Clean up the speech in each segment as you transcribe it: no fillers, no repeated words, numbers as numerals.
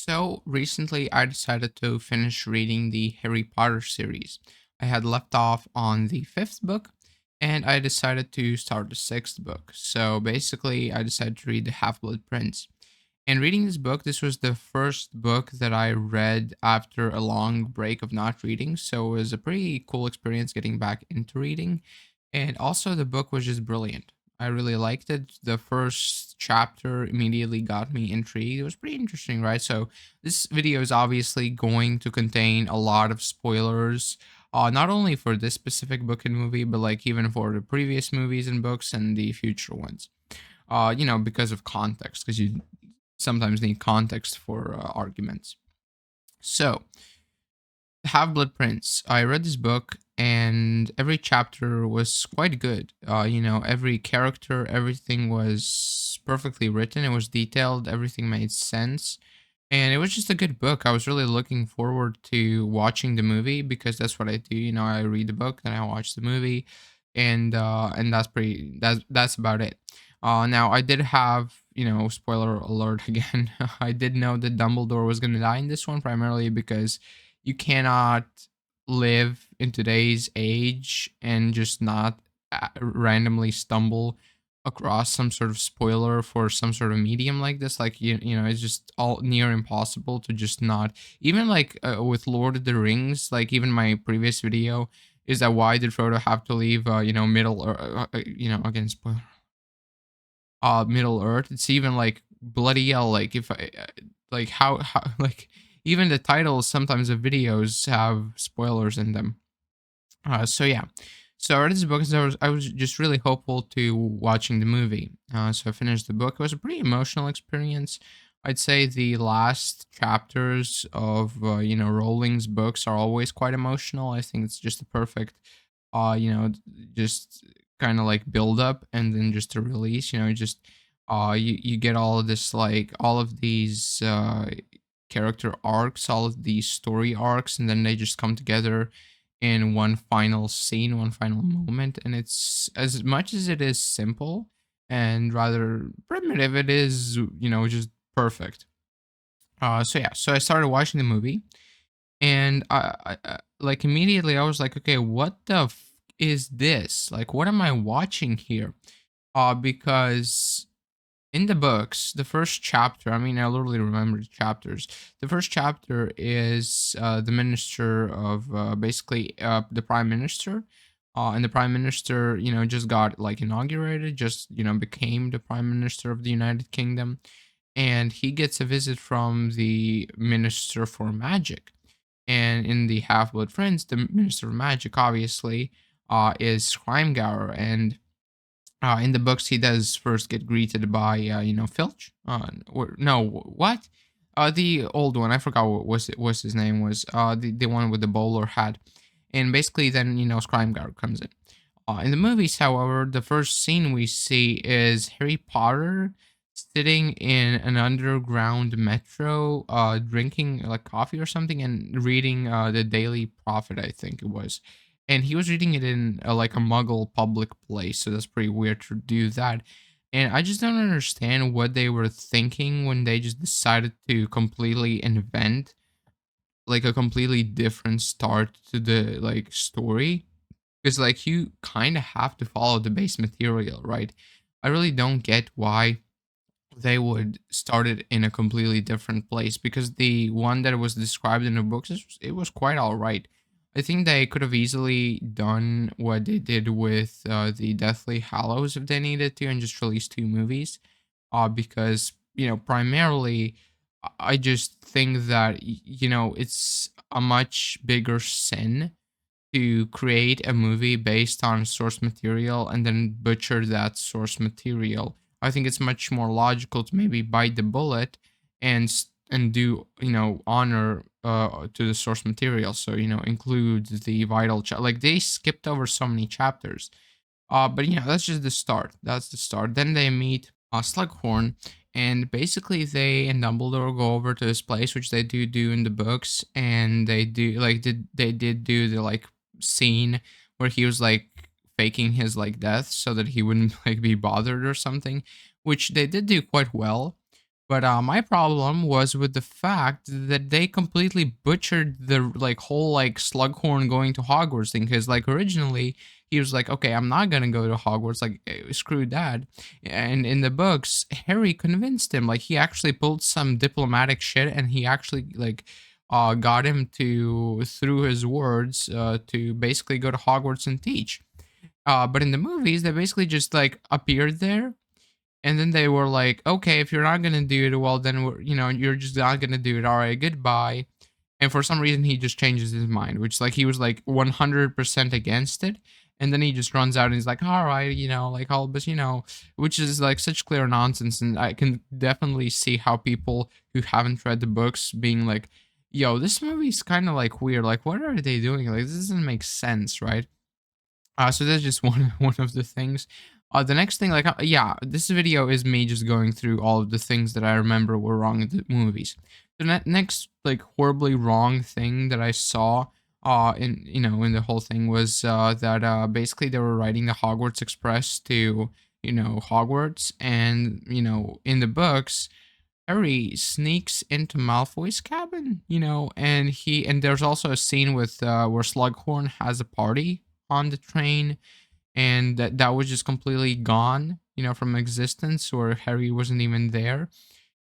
So recently, I decided to finish reading the Harry Potter series. I had left off on the fifth book, and I decided to start the sixth book. So basically, I decided to read The Half Blood Prince. And reading this book, this was the first book that I read after a long break of not reading. So it was a pretty cool experience getting back into reading. And also, the book was just brilliant. I really liked it. The first chapter immediately got me intrigued. It was pretty interesting, right? So, this video is obviously going to contain a lot of spoilers, not only for this specific book and movie, but like even for the previous movies and books and the future ones. Because of context, because you sometimes need context for arguments. So, Half Blood Prince. I read this book, and every chapter was quite good. Every character, everything was perfectly written. It was detailed. Everything made sense, and it was just a good book. I was really looking forward to watching the movie because that's what I do. I read the book, then I watch the movie, and that's about it. Now I did have spoiler alert again. I did know that Dumbledore was gonna die in this one primarily because you cannot live in today's age and just not randomly stumble across some sort of spoiler for some sort of medium like this. Like it's just all near impossible to just not. Even like with Lord of the Rings, like even my previous video is that why did Frodo have to leave Middle again spoiler Middle Earth. It's even like bloody hell. Like if I like how like even the titles sometimes of videos have spoilers in them. So yeah. So I read this book, and I was just really hopeful to watching the movie. So I finished the book. It was a pretty emotional experience. I'd say the last chapters of Rowling's books are always quite emotional. I think it's just a perfect, just kind of like build up and then just a release. Just you get all of this like all of these character arcs, all of these story arcs, and then they just come together in one final scene, one final moment. And it's as much as it is simple and rather primitive, it is, just perfect. So yeah, so I started watching the movie, and like immediately I was like, okay, what the is this? Like, what am I watching here? Because in the books, the first chapter, I mean, I literally remember the chapters. The first chapter is the minister of basically the prime minister. And the prime minister, just got like inaugurated, just, became the prime minister of the United Kingdom. And he gets a visit from the minister for magic. And in the Half Blood Prince, the minister of magic, obviously, is Scrimegour. And in the books, he does first get greeted by, Filch. Or no, what? The old one. I forgot what his name was. The one with the bowler hat. And basically, then Scrimeguard comes in. In the movies, however, the first scene we see is Harry Potter sitting in an underground metro, drinking like coffee or something, and reading the Daily Prophet, I think it was. And he was reading it in like a Muggle public place, so that's pretty weird to do that. And I just don't understand what they were thinking when they just decided to completely invent like a completely different start to the like story, because like you kind of have to follow the base material, right? I really don't get why they would start it in a completely different place, because the one that was described in the books it was quite all right. I think they could have easily done what they did with the Deathly Hallows if they needed to, and just release two movies. Because primarily, I just think that it's a much bigger sin to create a movie based on source material and then butcher that source material. I think it's much more logical to maybe bite the bullet and do honor to the source material. So include the vital like they skipped over so many chapters. But that's just the start. That's the start. Then they meet Slughorn, and basically they and Dumbledore go over to this place, which they do in the books, and they do like they did do the like scene where he was like faking his like death so that he wouldn't like be bothered or something, which they did do quite well. But my problem was with the fact that they completely butchered the like whole like Slughorn going to Hogwarts thing. Because like originally he was like, okay, I'm not gonna go to Hogwarts. Like, screw that. And in the books, Harry convinced him. Like, he actually pulled some diplomatic shit, and he actually like got him to, through his words, to basically go to Hogwarts and teach. But in the movies, they basically just like appeared there, and then they were like, okay, if you're not gonna do it, well, then you're just not gonna do it. All right, goodbye. And for some reason, he just changes his mind, which like he was like 100% against it. And then he just runs out and he's like, all right, like all, but which is like such clear nonsense. And I can definitely see how people who haven't read the books being like, yo, this movie's kind of like weird. Like, what are they doing? Like, this doesn't make sense, right? So that's just one of the things. The next thing, like, yeah, this video is me just going through all of the things that I remember were wrong in the movies. The next, like, horribly wrong thing that I saw, in the whole thing was that basically they were riding the Hogwarts Express to, Hogwarts, and in the books, Harry sneaks into Malfoy's cabin, and there's also a scene with where Slughorn has a party on the train, and that was just completely gone, from existence, or Harry wasn't even there.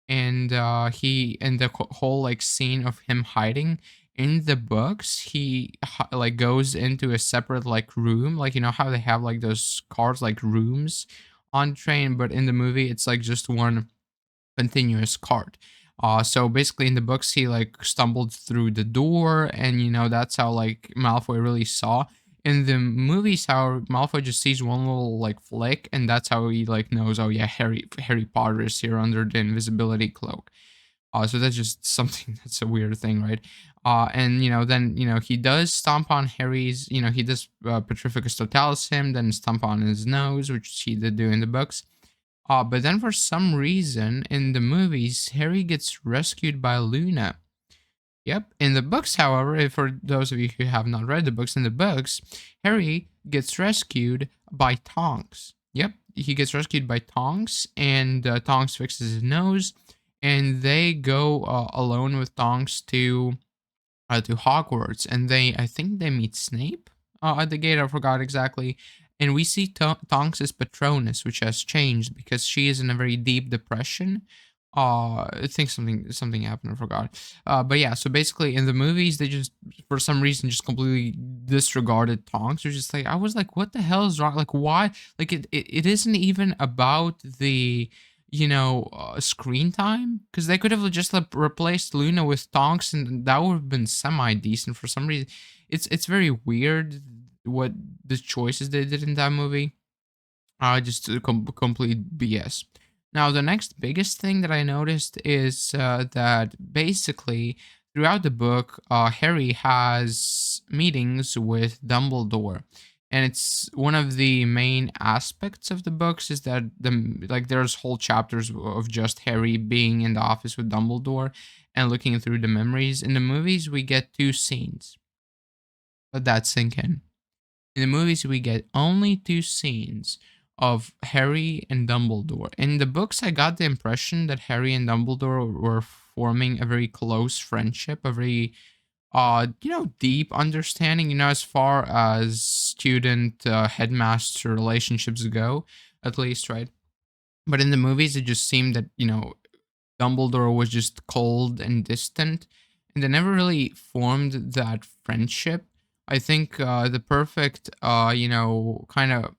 And he and the whole like scene of him hiding in the books, he like goes into a separate like room, like how they have like those cars like rooms on train, but in the movie it's like just one continuous cart. So basically in the books he like stumbled through the door, and that's how like Malfoy really saw. In the movies, how Malfoy just sees one little like flick, and that's how he like knows, oh yeah, Harry Potter is here under the invisibility cloak. So that's just something that's a weird thing, right? And then he does stomp on Harry's, he does Petrificus Totalis him, then stomp on his nose, which he did do in the books. But then for some reason in the movies, Harry gets rescued by Luna. Yep. In the books, however, for those of you who have not read the books, in the books, Harry gets rescued by Tonks. Yep. He gets rescued by Tonks, and Tonks fixes his nose, and they go alone with Tonks to Hogwarts, and I think they meet Snape at the gate. I forgot exactly. And we see Tonks' Patronus, which has changed because she is in a very deep depression. I think something happened. I forgot. But yeah, so basically in the movies, they just for some reason just completely disregarded Tonks. They're just like, I was like, what the hell is wrong? Like, why? Like, it isn't even about the screen time, because they could have just like replaced Luna with Tonks, and that would have been semi decent. For some reason, it's very weird what the choices they did in that movie. Just complete BS. Now, the next biggest thing that I noticed is that basically throughout the book, Harry has meetings with Dumbledore, and it's one of the main aspects of the books is that there's whole chapters of just Harry being in the office with Dumbledore and looking through the memories. In the movies, we get two scenes. Let that sink in. In the movies, we get only two scenes of Harry and Dumbledore. In the books, I got the impression that Harry and Dumbledore were forming a very close friendship, a very deep understanding, as far as student headmaster relationships go, at least, right? But in the movies, it just seemed that, Dumbledore was just cold and distant, and they never really formed that friendship. I think the perfect, kind of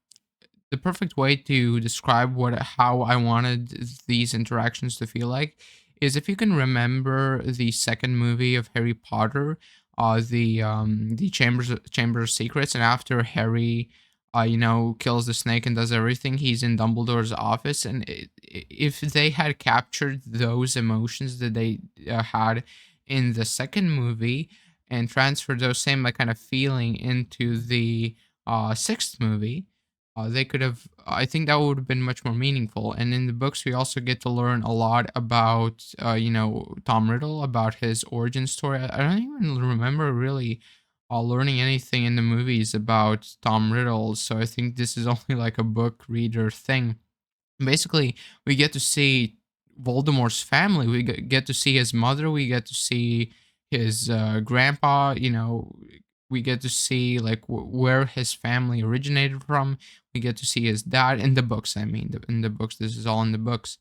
the perfect way to describe how I wanted these interactions to feel like is if you can remember the second movie of Harry Potter, the Chamber of Secrets, and after Harry, kills the snake and does everything, he's in Dumbledore's office, and if they had captured those emotions that they had in the second movie and transferred those same like kind of feeling into the sixth movie, they could have. I think that would have been much more meaningful. And in the books, we also get to learn a lot about, Tom Riddle, about his origin story. I don't even remember really learning anything in the movies about Tom Riddle. So I think this is only like a book reader thing. Basically, we get to see Voldemort's family. We get to see his mother. We get to see his grandpa. We get to see like where his family originated from. We get to see his dad in the books. I mean, in the books, this is all in the books.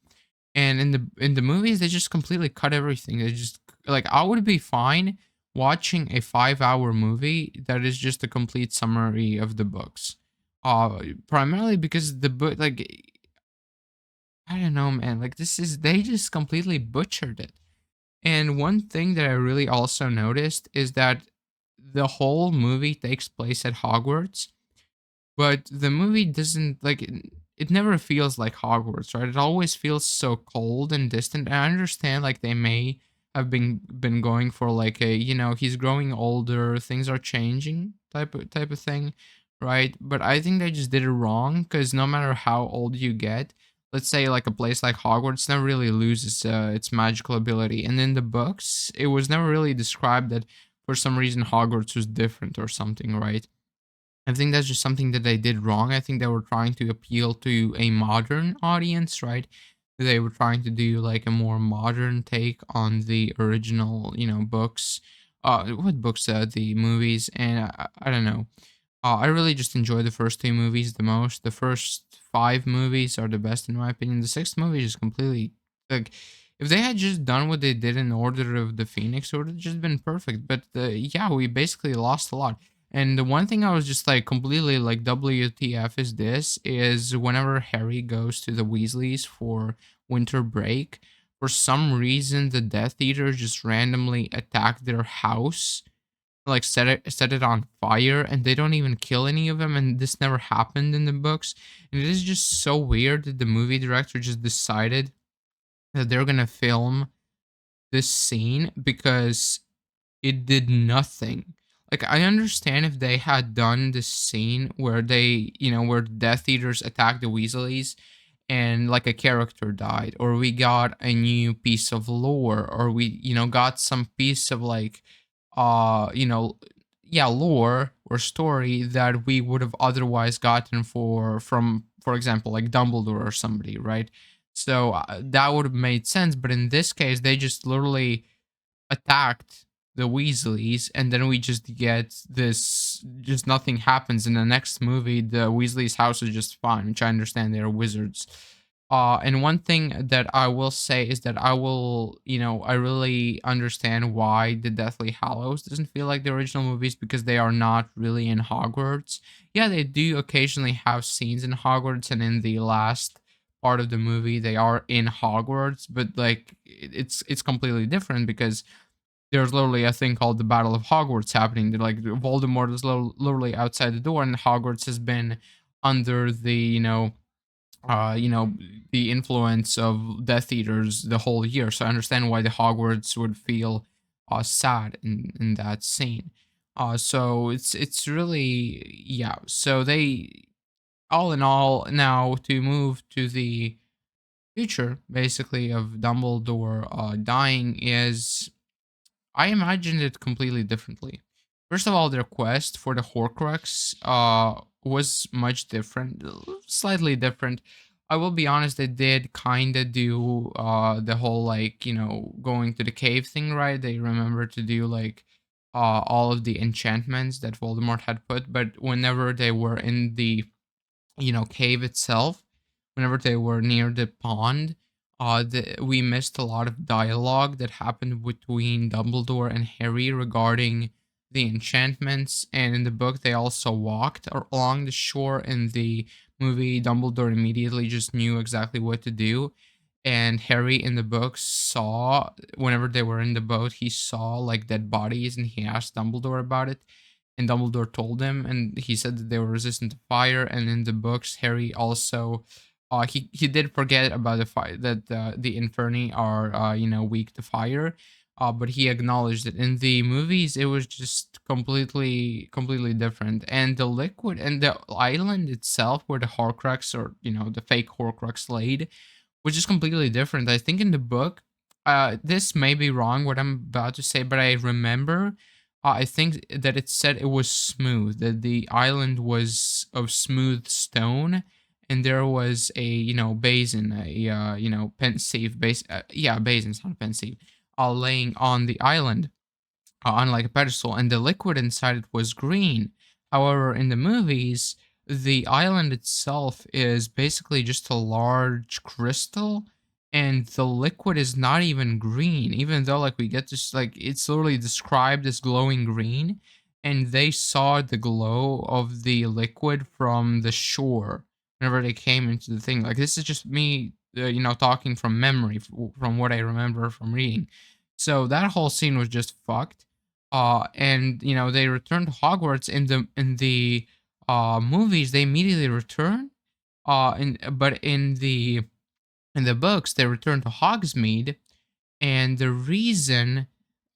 And in the movies, they just completely cut everything. They just like I would be fine watching a 5-hour movie that is just a complete summary of the books. Primarily because the book, like I don't know, man. Like this is they just completely butchered it. And one thing that I really also noticed is that the whole movie takes place at Hogwarts, but the movie doesn't like it never feels like Hogwarts, right? It always feels so cold and distant. And I understand like they may have been going for like a, he's growing older, things are changing type of thing, right? But I think they just did it wrong because no matter how old you get, let's say like a place like Hogwarts never really loses its magical ability. And in the books, it was never really described that for some reason Hogwarts was different or something, right? I think that's just something that they did wrong. I think they were trying to appeal to a modern audience, right? They were trying to do like a more modern take on the original, books. What books? The movies, and I don't know. I really just enjoy the first two movies the most. The first five movies are the best in my opinion. The sixth movie is completely like if they had just done what they did in Order of the Phoenix, it would have just been perfect. But yeah, we basically lost a lot. And the one thing I was just like completely like WTF is this is whenever Harry goes to the Weasleys for winter break, for some reason the Death Eaters just randomly attack their house, like set it on fire, and they don't even kill any of them, and this never happened in the books. And it is just so weird that the movie director just decided that they're gonna film this scene because it did nothing. Like I understand if they had done this scene where where the Death Eaters attacked the Weasleys and like a character died, or we got a new piece of lore, or we, got some piece of like uh, you know, yeah, lore or story that we would have otherwise gotten for example, like Dumbledore or somebody, right? So that would have made sense, but in this case, they just literally attacked the Weasleys, and then we just get this. Just nothing happens in the next movie. The Weasleys' house is just fine, which I understand they're wizards. And one thing that I will say is that I really understand why the Deathly Hallows doesn't feel like the original movies because they are not really in Hogwarts. Yeah, they do occasionally have scenes in Hogwarts, and in the last part of the movie, they are in Hogwarts, but like it's completely different because there's literally a thing called the Battle of Hogwarts happening. Like Voldemort is literally outside the door, and Hogwarts has been under the uh, you know, the influence of Death Eaters the whole year. So I understand why the Hogwarts would feel sad in that scene. So it's really yeah. So they all in all now to move to the future basically of Dumbledore dying is I imagined it completely differently. First of all, their quest for the Horcrux was much different, slightly different. I will be honest, they did kind of do the whole like, going to the cave thing, right? They remember to do like all of the enchantments that Voldemort had put, but whenever they were in the cave itself, whenever they were near the pond, we missed a lot of dialogue that happened between Dumbledore and Harry regarding the enchantments. And in the book, they also walked along the shore. In the movie, Dumbledore immediately just knew exactly what to do. And Harry in the book saw, whenever they were in the boat, he saw like dead bodies and he asked Dumbledore about it, and Dumbledore told him, and he said that they were resistant to fire. And in the books, Harry also, he did forget about the fire that the Inferni are weak to fire, but he acknowledged that in the movies it was just completely different. And the liquid and the island itself, where the Horcrux or the fake Horcrux laid, was just completely different. I think in the book, this may be wrong what I'm about to say, but I remember I think that it said it was smooth, that the island was of smooth stone, and there was a basin, a pensieve base, yeah, basin, it's not pensieve, laying on the island, on like a pedestal, and the liquid inside it was green. However, in the movies, the island itself is basically just a large crystal, and the liquid is not even green, even though like we get this, like it's literally described as glowing green, and they saw the glow of the liquid from the shore whenever they came into the thing. Like this is just me, talking from memory, from what I remember from reading. So that whole scene was just fucked. And they return to Hogwarts in the movies. They immediately return. But in the books they return to Hogsmeade, and the reason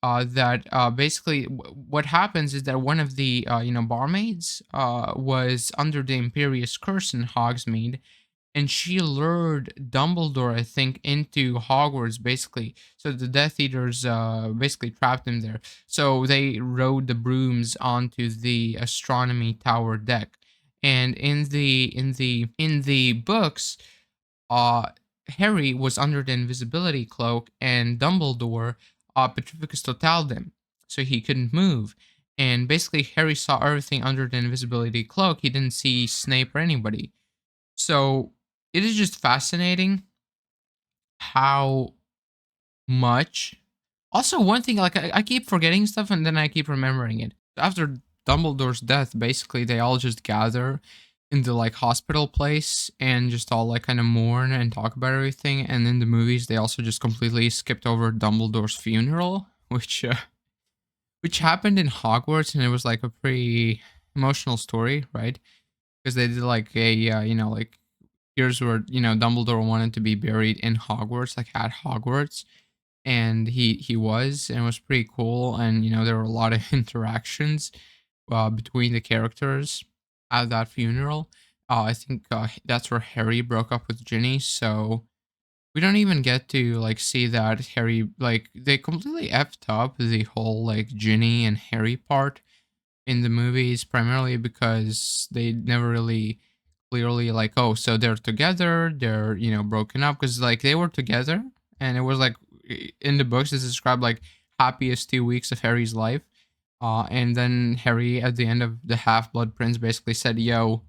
that basically what happens is that one of the barmaids was under the Imperious Curse in Hogsmeade, and she lured Dumbledore, I think, into Hogwarts basically. So the Death Eaters basically trapped him there. So they rode the brooms onto the astronomy tower deck. And in the books, uh Harry was under the invisibility cloak, and Dumbledore Petrificus totaled him, so he couldn't move. And basically Harry saw everything under the invisibility cloak. He didn't see Snape or anybody. So it is just fascinating how much. Also, one thing, like I keep forgetting stuff and then I keep remembering it. After Dumbledore's death, basically they all just gather in the like hospital place and just all like kind of mourn and talk about everything. And in the movies, they also just completely skipped over Dumbledore's funeral, which happened in Hogwarts, and it was like a pretty emotional story, right? Because they did like a like here's where Dumbledore wanted to be buried in Hogwarts, like at Hogwarts, and he was, and it was pretty cool. And there were a lot of interactions between the characters at that funeral. I think that's where Harry broke up with Ginny, so we don't even get to like see that Harry, like they completely effed up the whole like Ginny and Harry part in the movies, primarily because they never really clearly like, oh, so they're together, they're broken up, because like they were together, and it was like in the books it's described like happiest 2 weeks of Harry's life. And then Harry at the end of the Half Blood Prince basically said, yo,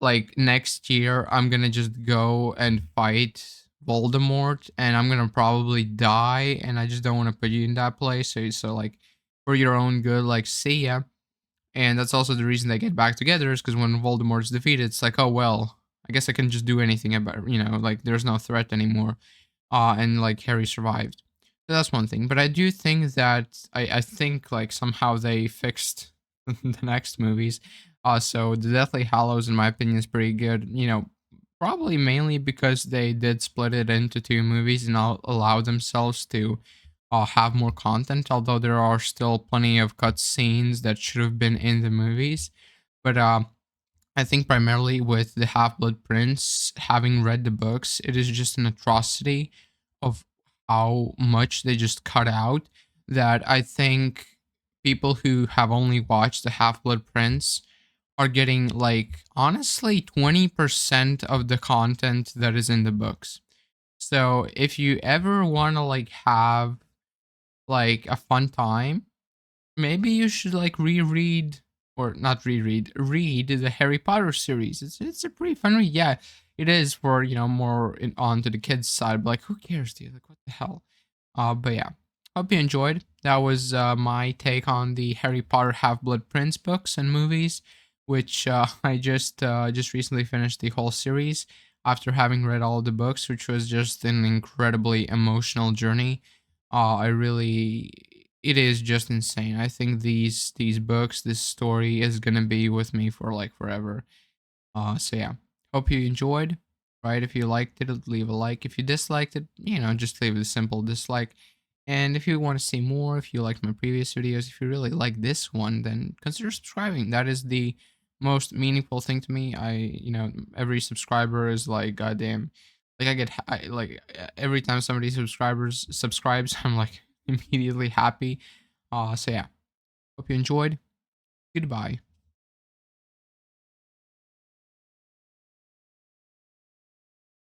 like next year I'm gonna just go and fight Voldemort, and I'm gonna probably die, and I just don't want to put you in that place. So like for your own good, like see ya. And that's also the reason they get back together, is because when Voldemort's defeated, it's like, oh well, I guess I can just do anything about it, like there's no threat anymore. And like Harry survived. So that's one thing. But I do think that I think like somehow they fixed the next movies. So the Deathly Hallows, in my opinion, is pretty good. Probably mainly because they did split it into two movies and allow themselves to have more content, although there are still plenty of cut scenes that should have been in the movies. But I think primarily with the Half Blood Prince, having read the books, it is just an atrocity of how much they just cut out, that I think people who have only watched the Half Blood Prince are getting like honestly 20% of the content that is in the books. So if you ever want to like have like a fun time, maybe you should like reread, or not reread, read the Harry Potter series. It's a pretty fun read. Yeah, it is for more on to the kids side, but like who cares, dude? Like what the hell? But yeah, hope you enjoyed. That was my take on the Harry Potter Half Blood Prince books and movies, which I just recently finished the whole series after having read all the books, which was just an incredibly emotional journey. I really, it is just insane. I think these books, this story is gonna be with me for like forever. So yeah, hope you enjoyed. Right, if you liked it, leave a like. If you disliked it, just leave a simple dislike. And if you want to see more, if you liked my previous videos, if you really like this one, then consider subscribing. That is the most meaningful thing to me. Every subscriber is like goddamn. Like like every time somebody subscribes, I'm like immediately happy. So yeah, hope you enjoyed. Goodbye.